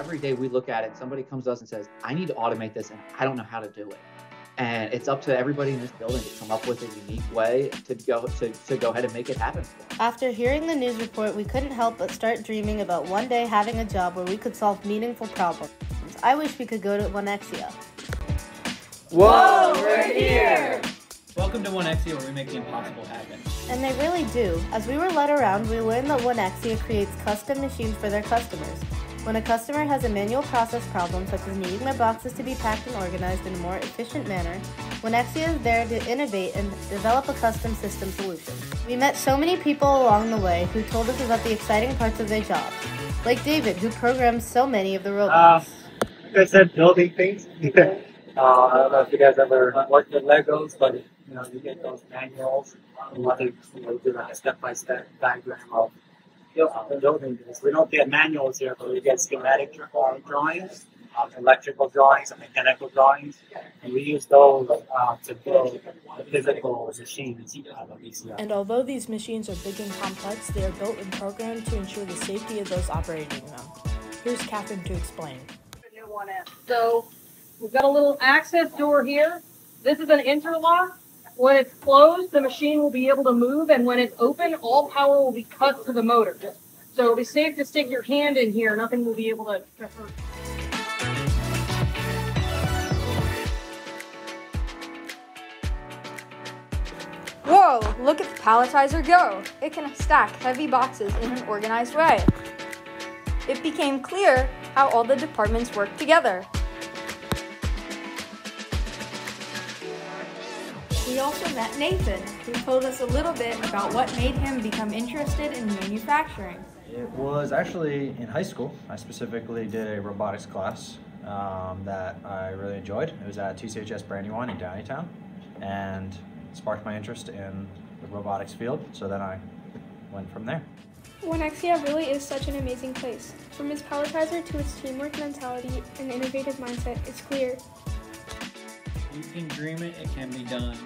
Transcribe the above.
every day we look at it, somebody comes to us and says, I need to automate this and I don't know how to do it. And it's up to everybody in this building to come up with a unique way to go ahead and make it happen for them. After hearing the news report, we couldn't help but start dreaming about one day having a job where we could solve meaningful problems. I wish we could go to Onexia. Whoa, we're here! Welcome to Onexia, where we make the impossible happen. And they really do. As we were led around, we learned that Onexia creates custom machines for their customers. When a customer has a manual process problem, such as needing their boxes to be packed and organized in a more efficient manner, Onexia is there to innovate and develop a custom system solution. We met so many people along the way who told us about the exciting parts of their jobs, like David, who programs so many of the robots. Like I said, building things. I don't know if you guys ever worked with Legos, but you get those manuals and you do like a step-by-step diagram of building this. We don't get manuals here, but we get schematic drawings, electrical drawings, and mechanical drawings, and we use those to build physical machines of VCR. And although these machines are big and complex, they are built and programmed to ensure the safety of those operating them. Here's Catherine to explain. So we've got a little access door here. This is an interlock. When it's closed, the machine will be able to move, and when it's open, all power will be cut to the motor. So it'll be safe to stick your hand in here. Nothing will be able to hurt. Whoa, look at the palletizer go. It can stack heavy boxes in an organized way. It became clear how all the departments work together. We also met Nathan, who told us a little bit about what made him become interested in manufacturing. It was actually in high school. I specifically did a robotics class that I really enjoyed. It was at TCHS Brandywine in Downeytown, and sparked my interest in the robotics field, so then I went from there. Onexia really is such an amazing place. From its palletizer to its teamwork mentality and innovative mindset, it's clear. You can dream it, it can be done.